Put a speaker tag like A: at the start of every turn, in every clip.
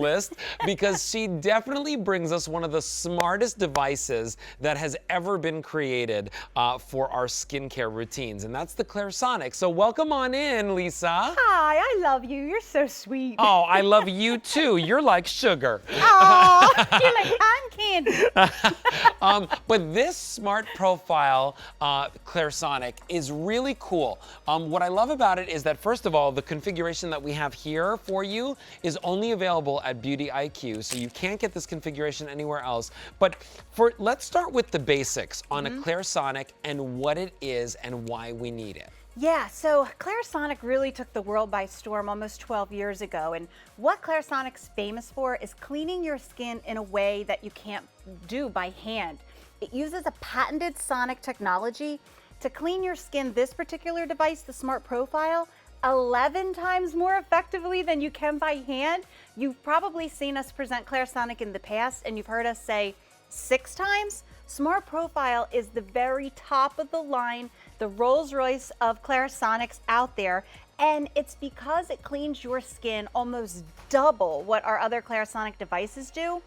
A: list because she definitely brings us one of the smartest devices that has ever been created for our skincare routines, and that's the Clarisonic. So welcome on in, Lisa.
B: Hi, I love you. You're so sweet.
A: Oh, I love you too. You're like sugar.
B: Oh, you're like cotton candy.
A: But this Smart Profile Clarisonic is really cool. What I love about it is that, first of all, the configuration that we have here for you is only available at Beauty IQ, so you can't get this configuration anywhere else. But let's start with the basics on a Clarisonic and what it is and why we need it.
B: Yeah, so Clarisonic really took the world by storm almost 12 years ago. And what Clarisonic's famous for is cleaning your skin in a way that you can't do by hand. It uses a patented sonic technology to clean your skin. This particular device, the Smart Profile, 11 times more effectively than you can by hand. You've probably seen us present Clarisonic in the past and you've heard us say 6 times. Smart Profile is the very top of the line, the Rolls Royce of Clarisonics out there. And it's because it cleans your skin almost double what our other Clarisonic devices do.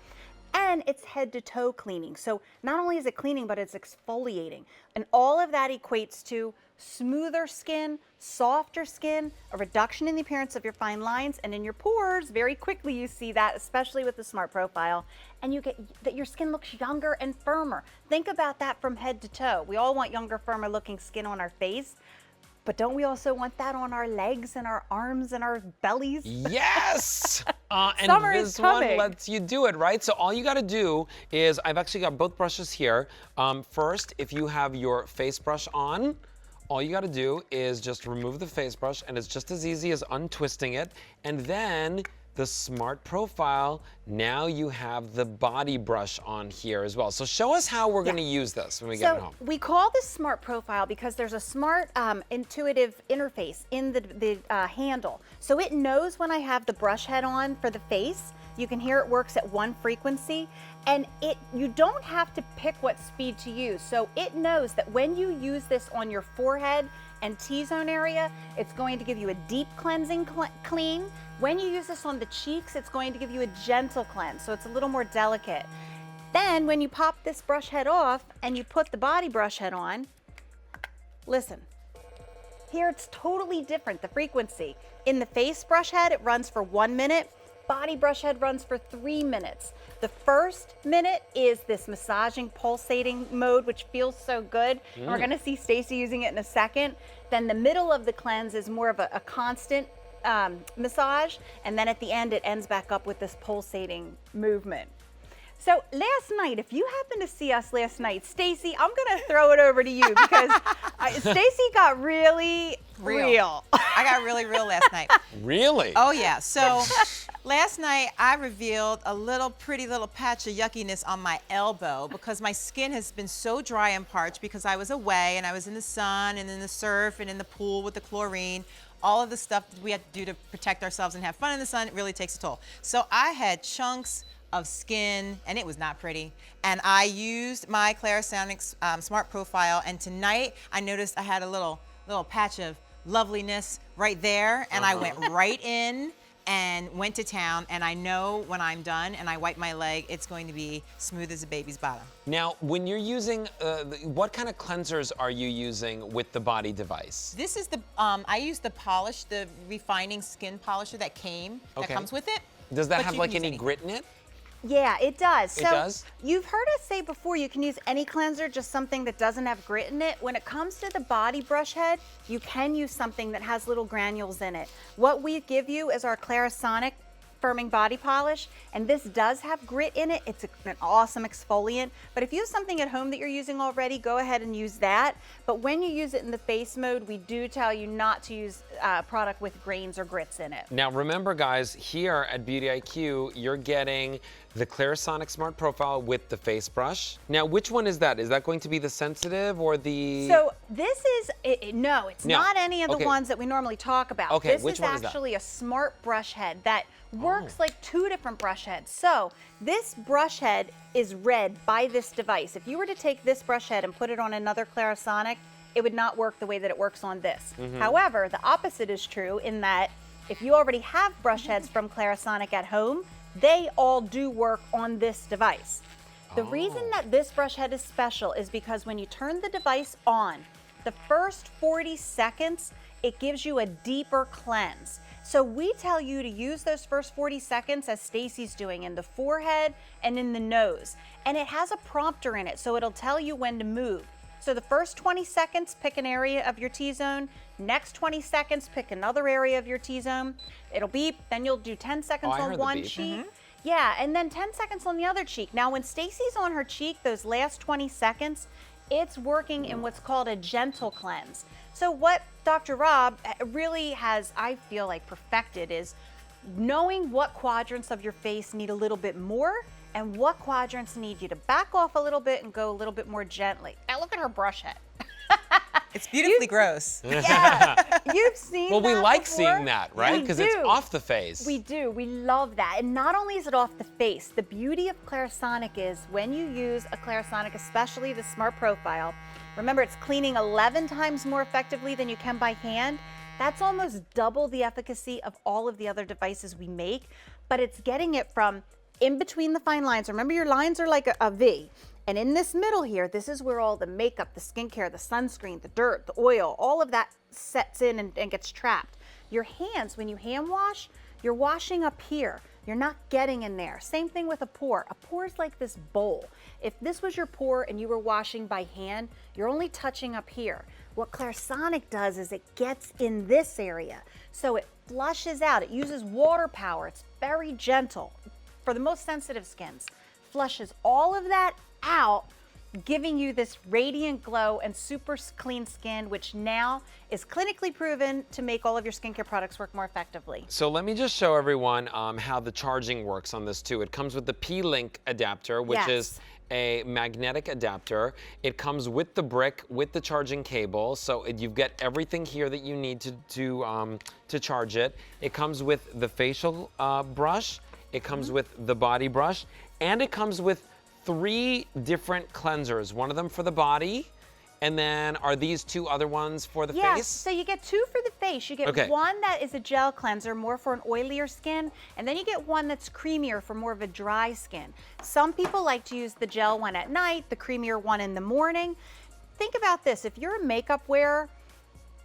B: And it's head to toe cleaning. So not only is it cleaning, but it's exfoliating. And all of that equates to smoother skin, softer skin, a reduction in the appearance of your fine lines and in your pores. Very quickly you see that, especially with the Smart Profile. And you get that your skin looks younger and firmer. Think about that from head to toe. We all want younger, firmer looking skin on our face. But don't we also want that on our legs and our arms and our bellies?
A: Yes! And
B: Summer
A: this
B: is coming.
A: one lets you do it, right? So all you gotta do is, I've actually got both brushes here. First, if you have your face brush on, all you gotta do is just remove the face brush, and it's just as easy as untwisting it. And then the Smart Profile, now you have the body brush on here as well. So show us how we're gonna use this when we get it home.
B: We call this Smart Profile because there's a smart intuitive interface in the handle. So it knows when I have the brush head on for the face. You can hear it works at one frequency, and you don't have to pick what speed to use. So it knows that when you use this on your forehead and T-zone area, it's going to give you a deep cleansing clean. When you use this on the cheeks, it's going to give you a gentle cleanse, so it's a little more delicate. Then when you pop this brush head off and you put the body brush head on, listen. Here it's totally different, the frequency. In the face brush head, it runs for 1 minute. Body brush head runs for 3 minutes. The first minute is this massaging, pulsating mode, which feels so good. And we're gonna see Stacy using it in a second. Then the middle of the cleanse is more of a constant massage. And then at the end, it ends back up with this pulsating movement. So last night, if you happen to see us last night, Stacy, I'm gonna throw it over to you because Stacy got really real.
C: I got really real last night.
A: Really?
C: Oh yeah, so last night I revealed a pretty little patch of yuckiness on my elbow because my skin has been so dry and parched because I was away and I was in the sun and in the surf and in the pool with the chlorine. All of the stuff that we have to do to protect ourselves and have fun in the sun, it really takes a toll. So I had chunks of skin, and it was not pretty. And I used my Clarisonic Smart Profile, and tonight I noticed I had a little patch of loveliness right there, and I went right in and went to town, and I know when I'm done and I wipe my leg, it's going to be smooth as a baby's bottom.
A: Now, when you're using, what kind of cleansers are you using with the body device?
C: This is the, I use the polish, the refining skin polisher that comes with it.
A: Does that
C: But
A: have
C: you
A: like
C: can use
A: any
C: anything.
A: grit in it?
B: Yeah, it does.
A: It does?
B: You've heard us say before you can use any cleanser, just something that doesn't have grit in it. When it comes to the body brush head, you can use something that has little granules in it. What we give you is our Clarisonic firming body polish, and this does have grit in it. It's an awesome exfoliant, but if you have something at home that you're using already, go ahead and use that. But when you use it in the face mode, we do tell you not to use a product with grains or grits in it.
A: Now remember guys, here at Beauty IQ, you're getting the Clarisonic Smart Profile with the face brush. Now which one is that? Is that going to be the sensitive or the...
B: So this is, no, it's not any of the
A: Okay.
B: ones that we normally talk about.
A: Okay,
B: This
A: which
B: is
A: one is that?
B: actually a smart brush head that works like 2 different brush heads. So this brush head is read by this device. If you were to take this brush head and put it on another Clarisonic, it would not work the way that it works on this. However, the opposite is true in that if you already have brush heads from Clarisonic at home, they all do work on this device. The reason that this brush head is special is because when you turn the device on, the first 40 seconds, it gives you a deeper cleanse. So we tell you to use those first 40 seconds as Stacy's doing in the forehead and in the nose. And it has a prompter in it, so it'll tell you when to move. So the first 20 seconds, pick an area of your T-zone. Next 20 seconds, pick another area of your T-zone. It'll beep, then you'll do 10 seconds on one cheek. Yeah, and then 10 seconds on the other cheek. Now, when Stacy's on her cheek, those last 20 seconds, it's working in what's called a gentle cleanse. So what Dr. Rob really has, I feel like, perfected is knowing what quadrants of your face need a little bit more and what quadrants need you to back off a little bit and go a little bit more gently. Now look at her brush head.
C: It's beautifully gross.
B: Yeah, you've seen
A: Well,
B: that
A: we like
B: before.
A: seeing that, right? Because it's off the face.
B: We do. We love that. And not only is it off the face, the beauty of Clarisonic is when you use a Clarisonic, especially the Smart Profile, remember it's cleaning 11 times more effectively than you can by hand. That's almost double the efficacy of all of the other devices we make, but it's getting it from in between the fine lines. Remember, your lines are like a V. And in this middle here, this is where all the makeup, the skincare, the sunscreen, the dirt, the oil, all of that sets in and gets trapped. Your hands, when you hand wash, you're washing up here. You're not getting in there. Same thing with a pore. A pore is like this bowl. If this was your pore and you were washing by hand, you're only touching up here. What Clarisonic does is it gets in this area. So it flushes out. It uses water power. It's very gentle. For the most sensitive skins, flushes all of that out, giving you this radiant glow and super clean skin, which now is clinically proven to make all of your skincare products work more effectively.
A: So let me just show everyone how the charging works on this too. It comes with the P-Link adapter, which is a magnetic adapter. It comes with the brick, with the charging cable, so you've got everything here that you need to charge it. It comes with the facial brush, it comes with the body brush, and it comes with 3 different cleansers. One of them for the body, and then are these 2 other ones for the face?
B: Yes, so you get 2 for the face. You get one that is a gel cleanser, more for an oilier skin, and then you get one that's creamier for more of a dry skin. Some people like to use the gel one at night, the creamier one in the morning. Think about this, if you're a makeup wearer,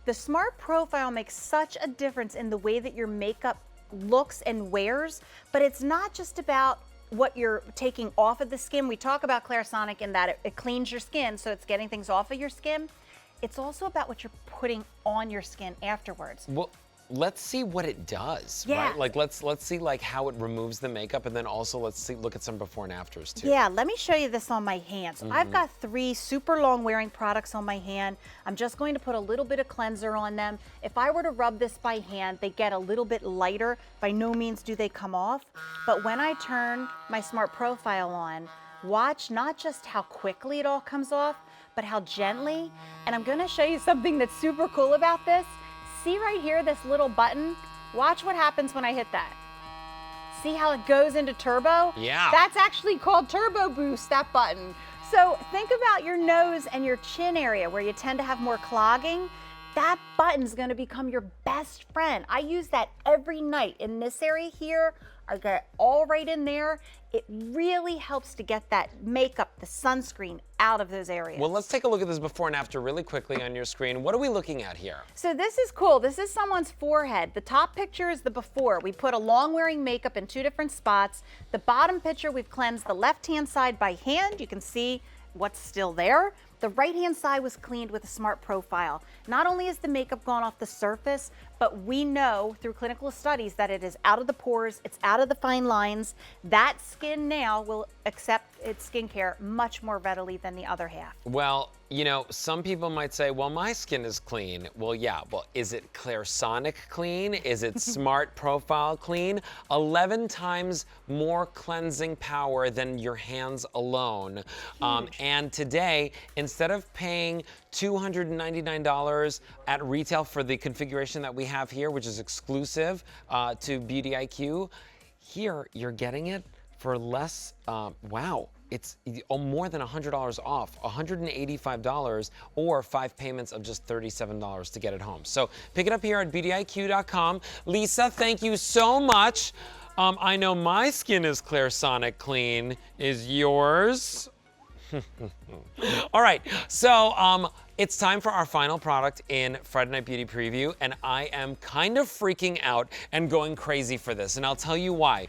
B: the Smart Profile makes such a difference in the way that your makeup looks and wears, but it's not just about what you're taking off of the skin. We talk about Clarisonic in that it cleans your skin, so it's getting things off of your skin. It's also about what you're putting on your skin afterwards.
A: Well, let's see what it does, right? Like let's see like how it removes the makeup, and then also look at some before and afters too.
B: Yeah, let me show you this on my hand. So I've got 3 super long wearing products on my hand. I'm just going to put a little bit of cleanser on them. If I were to rub this by hand, they get a little bit lighter. By no means do they come off. But when I turn my Smart Profile on, watch not just how quickly it all comes off, but how gently. And I'm gonna show you something that's super cool about this. See right here, this little button? Watch what happens when I hit that. See how it goes into turbo?
A: Yeah.
B: That's actually called Turbo Boost, that button. So think about your nose and your chin area where you tend to have more clogging. That button's gonna become your best friend. I use that every night in this area here. I get it all right in there. It really helps to get that makeup, the sunscreen out of those areas.
A: Well, let's take a look at this before and after really quickly on your screen. What are we looking at here?
B: So this is cool. This is someone's forehead. The top picture is the before. We put a long wearing makeup in 2 different spots. The bottom picture, we've cleansed the left-hand side by hand. You can see what's still there. The right-hand side was cleaned with a Smart Profile. Not only is the makeup gone off the surface, but we know through clinical studies that it is out of the pores, it's out of the fine lines. That skin now will accept its skincare much more readily than the other half.
A: Well, you know, some people might say, well, my skin is clean. Well, yeah, well, is it Clarisonic clean? Is it Smart Profile clean? 11 times more cleansing power than your hands alone. And today, instead of paying $299 at retail for the configuration that we have here, which is exclusive to Beauty IQ, here you're getting it for less, wow. It's more than $100 off, $185, or 5 payments of just $37 to get it home. So pick it up here at beautyiq.com. Lisa, thank you so much. I know my skin is Clarisonic clean. Is yours? All right, so it's time for our final product in Friday Night Beauty Preview, and I am kind of freaking out and going crazy for this, and I'll tell you why.